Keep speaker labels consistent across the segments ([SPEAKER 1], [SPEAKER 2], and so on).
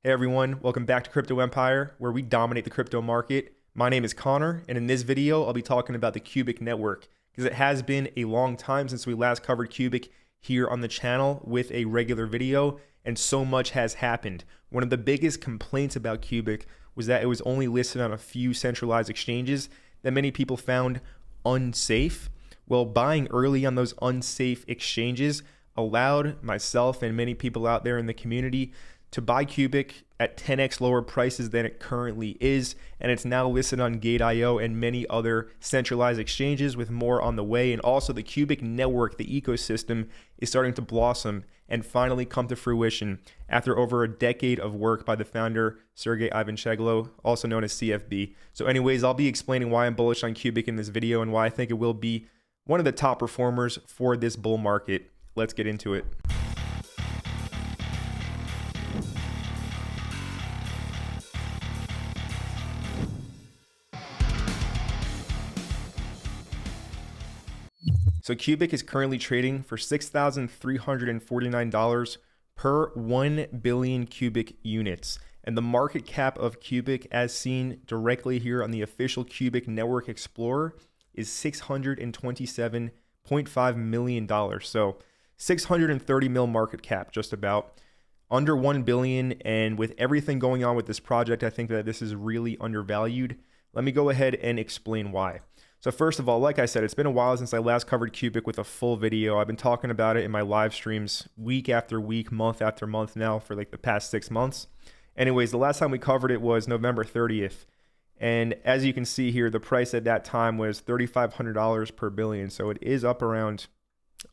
[SPEAKER 1] Hey everyone, welcome back to Crypto Empire, where we dominate the crypto market. My name is Connor, and in this video, I'll be talking about the Qubic Network, because it has been a long time since we last covered Qubic here on the channel with a regular video, and so much has happened. One of the biggest complaints about Qubic was that it was only listed on a few centralized exchanges that many people found unsafe. Well, buying early on those unsafe exchanges allowed myself and many people out there in the community to buy Qubic at 10x lower prices than it currently is, and it's now listed on Gate.io and many other centralized exchanges with more on the way. And also the Qubic Network, the ecosystem, is starting to blossom and finally come to fruition after over a decade of work by the founder, Sergey Ivancheglo, also known as CFB. So anyways, I'll be explaining why I'm bullish on Qubic in this video and why I think it will be one of the top performers for this bull market. Let's get into it. So Qubic is currently trading for $6,349 per 1 billion Qubic units. And the market cap of Qubic, as seen directly here on the official Qubic Network Explorer, is $627.5 million. So 630 mil market cap, just about. Under 1 billion, and with everything going on with this project, I think that this is really undervalued. Let me go ahead and explain why. So first of all, like I said, it's been a while since I last covered Qubic with a full video. I've been talking about it in my live streams week after week, month after month now for like the past 6 months. Anyways, the last time we covered it was November 30th. And as you can see here, the price at that time was $3,500 per billion. So it is up around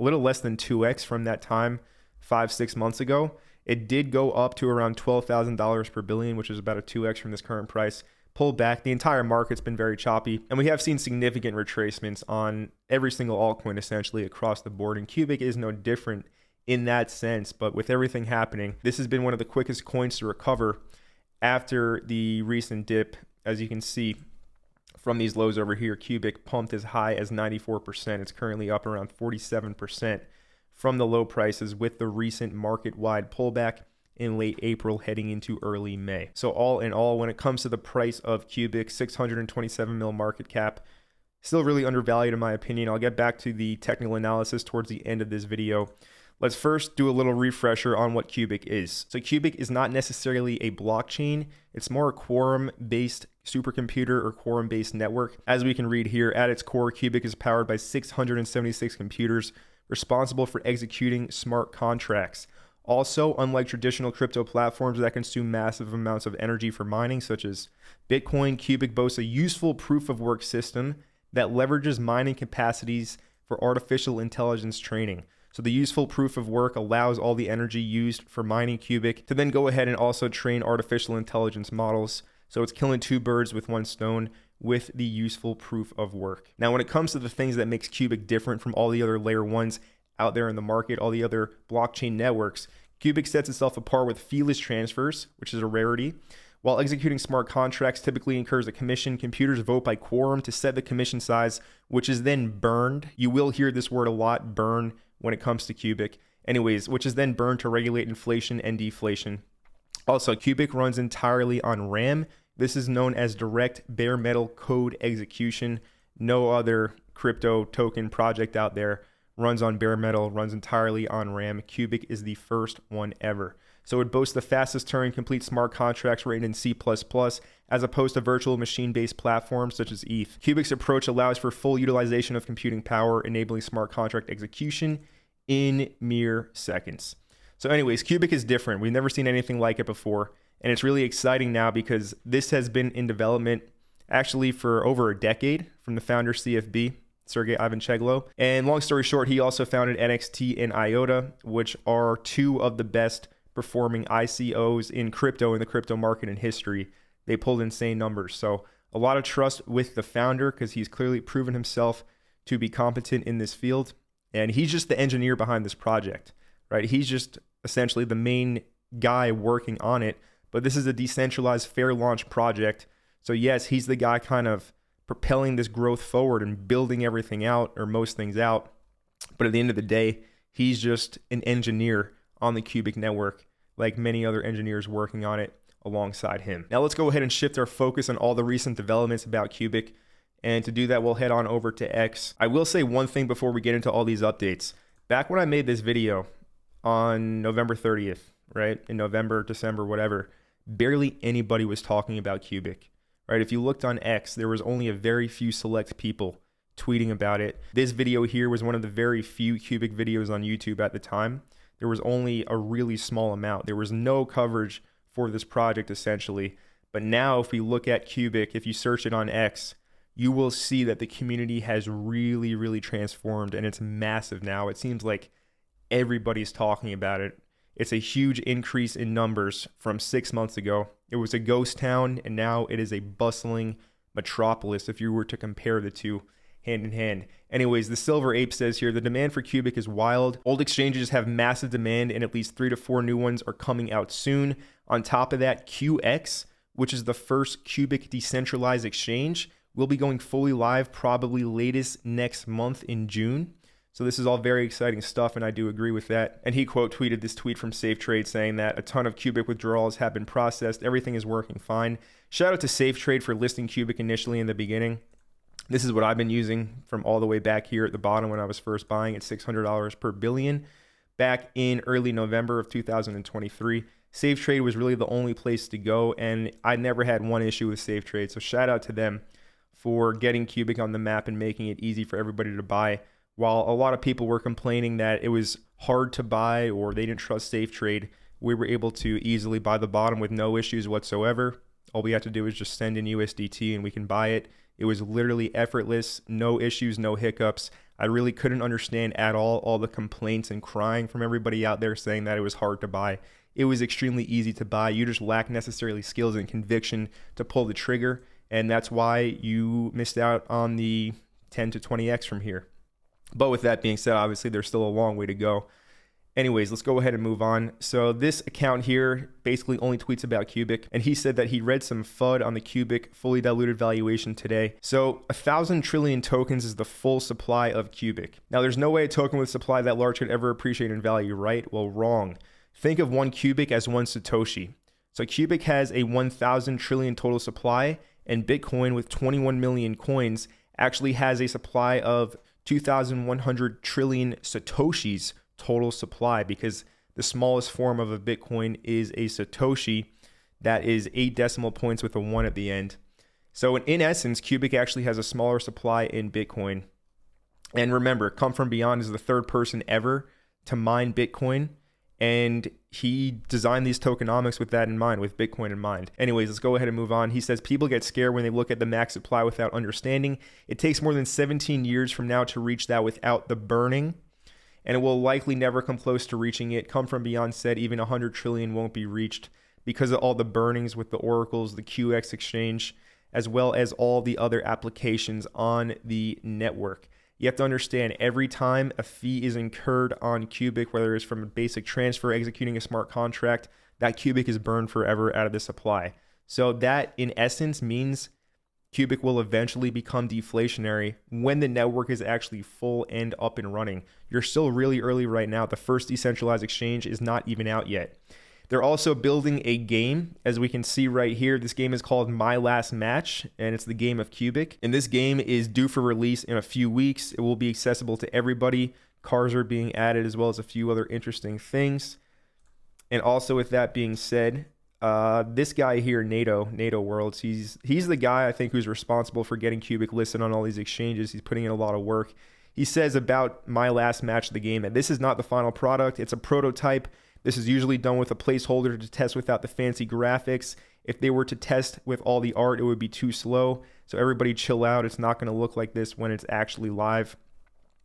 [SPEAKER 1] a little less than 2x from that time 5-6 months ago. It did go up to around $12,000 per billion, which is about a 2x from this current price. Pulled back. The entire market's been very choppy, and we have seen significant retracements on every single altcoin essentially across the board, and Qubic is no different in that sense. But with everything happening, this has been one of the quickest coins to recover after the recent dip. As you can see from these lows over here, Qubic pumped as high as 94%. It's currently up around 47% from the low prices with the recent market-wide pullback in late April heading into early May. So all in all, when it comes to the price of Qubic, 627 mil market cap, still really undervalued in my opinion. I'll get back to the technical analysis towards the end of this video. Let's first do a little refresher on what Qubic is. So Qubic is not necessarily a blockchain. It's more a quorum-based supercomputer or quorum-based network. As we can read here, at its core, Qubic is powered by 676 computers responsible for executing smart contracts. Also, unlike traditional crypto platforms that consume massive amounts of energy for mining, such as Bitcoin, Qubic boasts a useful proof-of-work system that leverages mining capacities for artificial intelligence training. So the useful proof of work allows all the energy used for mining Qubic to then go ahead and also train artificial intelligence models. So it's killing two birds with one stone with the useful proof of work. Now, when it comes to the things that makes Qubic different from all the other layer ones out there in the market, all the other blockchain networks, Qubic sets itself apart with feeless transfers, which is a rarity. While executing smart contracts typically incurs a commission, computers vote by quorum to set the commission size, which is then burned. You will hear this word a lot, burn, when it comes to Qubic. Anyways, which is then burned to regulate inflation and deflation. Also, Qubic runs entirely on RAM. This is known as direct bare metal code execution. No other crypto token project out there runs on bare metal, runs entirely on RAM. Qubic is the first one ever. So it boasts the fastest Turing complete smart contracts written in C++, as opposed to virtual machine-based platforms such as ETH. Qubic's approach allows for full utilization of computing power, enabling smart contract execution in mere seconds. So anyways, Qubic is different. We've never seen anything like it before, and it's really exciting now because this has been in development actually for over a decade from the founder CFB, Sergey Ivancheglo. And long story short, he also founded NXT and IOTA, which are two of the best performing ICOs in the crypto market in history. They pulled insane numbers. So a lot of trust with the founder because he's clearly proven himself to be competent in this field. And he's just the engineer behind this project, right? He's just essentially the main guy working on it. But this is a decentralized fair launch project. So yes, he's the guy kind of propelling this growth forward and building everything out, or most things out. But at the end of the day, he's just an engineer on the Qubic network like many other engineers working on it alongside him. Now let's go ahead and shift our focus on all the recent developments about Qubic. And to do that, we'll head on over to X. I will say one thing before we get into all these updates. Back when I made this video on November 30th, right? In November, December, whatever, barely anybody was talking about Qubic, right? If you looked on X, there was only a very few select people tweeting about it. This video here was one of the very few Qubic videos on YouTube at the time. There was only a really small amount. There was no coverage for this project essentially. But now if we look at Qubic, if you search it on X, you will see that the community has really, really transformed and it's massive now. It seems like everybody's talking about it. It's a huge increase in numbers from 6 months ago. It was a ghost town and now it is a bustling metropolis if you were to compare the two hand in hand. Anyways, the Silver Ape says here, the demand for Qubic is wild. Old exchanges have massive demand and at least 3 to 4 new ones are coming out soon. On top of that, QX, which is the first Qubic decentralized exchange, will be going fully live probably latest next month in June. So this is all very exciting stuff, and I do agree with that. And he quote tweeted this tweet from SafeTrade saying that a ton of Qubic withdrawals have been processed. Everything is working fine. Shout out to SafeTrade for listing Qubic initially in the beginning. This is what I've been using from all the way back here at the bottom when I was first buying at $600 per billion back in early November of 2023. SafeTrade was really the only place to go, and I never had one issue with SafeTrade. So shout out to them for getting Qubic on the map and making it easy for everybody to buy. While a lot of people were complaining that it was hard to buy or they didn't trust SafeTrade, we were able to easily buy the bottom with no issues whatsoever. All we have to do is just send in USDT and we can buy it. It was literally effortless, no issues, no hiccups. I really couldn't understand at all the complaints and crying from everybody out there saying that it was hard to buy. It was extremely easy to buy. You just lack necessarily skills and conviction to pull the trigger, and that's why you missed out on the 10 to 20x from here. But with that being said, obviously there's still a long way to go. Anyways, let's go ahead and move on. So this account here basically only tweets about Qubic, and he said that he read some FUD on the Qubic fully diluted valuation today. So 1,000 trillion tokens is the full supply of Qubic. Now there's no way a token with supply that large could ever appreciate in value, right? Well, wrong. Think of one Qubic as one Satoshi. So Qubic has a 1,000 trillion total supply, and Bitcoin with 21 million coins actually has a supply of 2,100 trillion Satoshis total supply, because the smallest form of a Bitcoin is a Satoshi that is 8 decimal points with a 1 at the end. So in essence, Qubic actually has a smaller supply in Bitcoin. And remember, Come From Beyond is the third person ever to mine Bitcoin, and he designed these tokenomics with that in mind, with Bitcoin in mind. Anyways, let's go ahead and move on. He says people get scared when they look at the max supply without understanding. It takes more than 17 years from now to reach that without the burning, and it will likely never come close to reaching it. Come From Beyond said even 100 trillion won't be reached because of all the burnings with the oracles, the QX exchange, as well as all the other applications on the network. You have to understand, every time a fee is incurred on Qubic, whether it's from a basic transfer, executing a smart contract, that Qubic is burned forever out of the supply. So that, in essence, means Qubic will eventually become deflationary when the network is actually full and up and running. You're still really early right now. The first decentralized exchange is not even out yet. They're also building a game, as we can see right here. This game is called My Last Match, and it's the game of Qubic. And this game is due for release in a few weeks. It will be accessible to everybody. Cars are being added, as well as a few other interesting things. And also, with that being said, this guy here, NATO Worlds, he's the guy I think who's responsible for getting Qubic listed on all these exchanges. He's putting in a lot of work. He says about My Last Match, the game, that this is not the final product. It's a prototype. This is usually done with a placeholder to test without the fancy graphics. If they were to test with all the art, it would be too slow. So everybody chill out. It's not going to look like this when it's actually live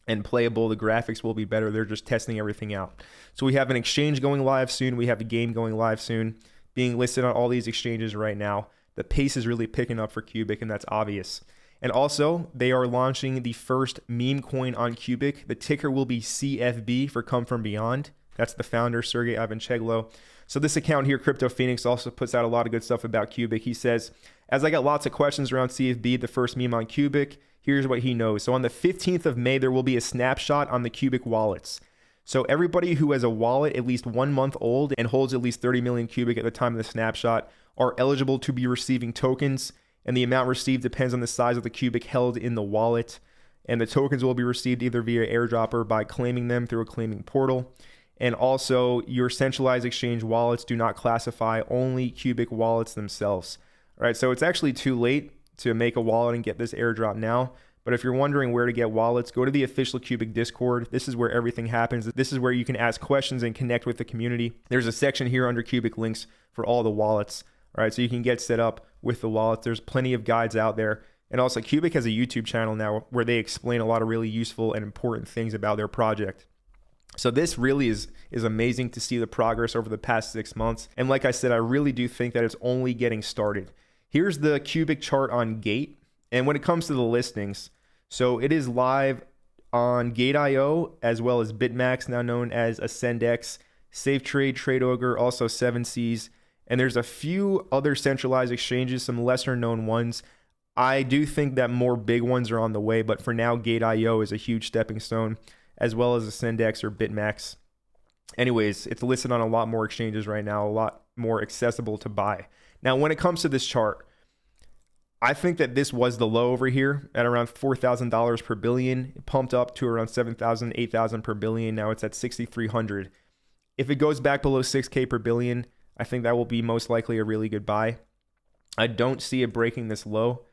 [SPEAKER 1] and playable. The graphics will be better. They're just testing everything out. So we have an exchange going live soon. We have a game going live soon, being listed on all these exchanges right now. The pace is really picking up for Qubic, and that's obvious. And also, they are launching the first meme coin on Qubic. The ticker will be CFB for Come From Beyond. That's the founder, Sergey Ivancheglo. So this account here, Crypto Phoenix, also puts out a lot of good stuff about Qubic. He says, as I got lots of questions around CFB, the first meme on Qubic, here's what he knows. So on the 15th of May, there will be a snapshot on the Qubic wallets. So everybody who has a wallet at least 1 month old and holds at least 30 million Qubic at the time of the snapshot are eligible to be receiving tokens, and the amount received depends on the size of the Qubic held in the wallet. And the tokens will be received either via airdrop or by claiming them through a claiming portal. And also, your centralized exchange wallets do not classify, only Qubic wallets themselves. All right, so it's actually too late to make a wallet and get this airdrop now. But if you're wondering where to get wallets, go to the official Qubic Discord. This is where everything happens. This is where you can ask questions and connect with the community. There's a section here under Qubic links for all the wallets. All right, so you can get set up with the wallets. There's plenty of guides out there. And also, Qubic has a YouTube channel now where they explain a lot of really useful and important things about their project. So this really is amazing to see the progress over the past 6 months. And like I said, I really do think that it's only getting started. Here's the Qubic chart on Gate. And when it comes to the listings, so it is live on Gate.io as well as BitMax, now known as AscendX, SafeTrade, TradeOgre, also 7Cs. And there's a few other centralized exchanges, some lesser known ones. I do think that more big ones are on the way, but for now, Gate.io is a huge stepping stone, as well as AscendX or BitMax. Anyways, it's listed on a lot more exchanges right now, a lot more accessible to buy. Now, when it comes to this chart, I think that this was the low over here at around $4,000 per billion. It pumped up to around 7,000, 8,000 per billion. Now it's at 6,300. If it goes back below 6K per billion, I think that will be most likely a really good buy. I don't see it breaking this low,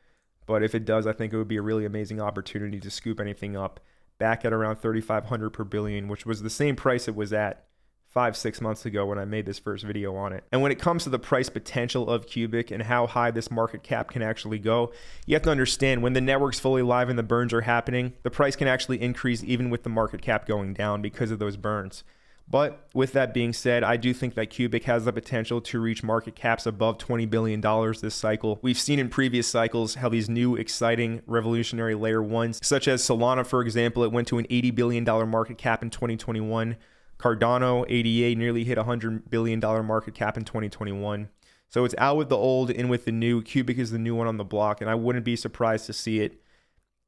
[SPEAKER 1] but if it does, I think it would be a really amazing opportunity to scoop anything up back at around 3,500 per billion, which was the same price it was at 5-6 months ago when I made this first video on it. And when it comes to the price potential of Qubic and how high this market cap can actually go, you have to understand when the network's fully live and the burns are happening, the price can actually increase even with the market cap going down because of those burns. But with that being said, I do think that Qubic has the potential to reach market caps above $20 billion this cycle. We've seen in previous cycles how these new exciting revolutionary layer ones, such as Solana, for example, it went to an $80 billion market cap in 2021. Cardano, ADA, nearly hit $100 billion market cap in 2021. So it's out with the old, in with the new. Qubic is the new one on the block, and I wouldn't be surprised to see it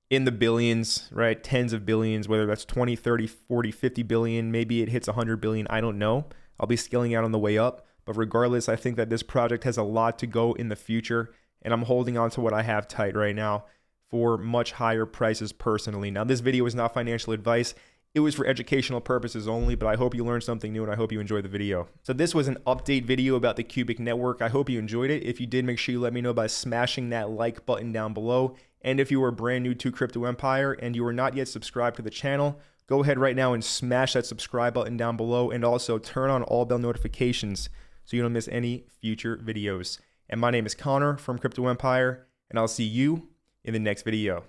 [SPEAKER 1] in the billions, right? Tens of billions, whether that's 20, 30, 40, 50 billion. Maybe it hits 100 billion. I don't know. I'll be scaling out on the way up. But regardless, I think that this project has a lot to go in the future, and I'm holding on to what I have tight right now for much higher prices personally. Now, this video is not financial advice. It was for educational purposes only, but I hope you learned something new and I hope you enjoyed the video. So this was an update video about the Qubic Network. I hope you enjoyed it. If you did, make sure you let me know by smashing that like button down below. And if you are brand new to Crypto Empire and you are not yet subscribed to the channel, go ahead right now and smash that subscribe button down below, and also turn on all bell notifications so you don't miss any future videos. And my name is Connor from Crypto Empire, and I'll see you in the next video.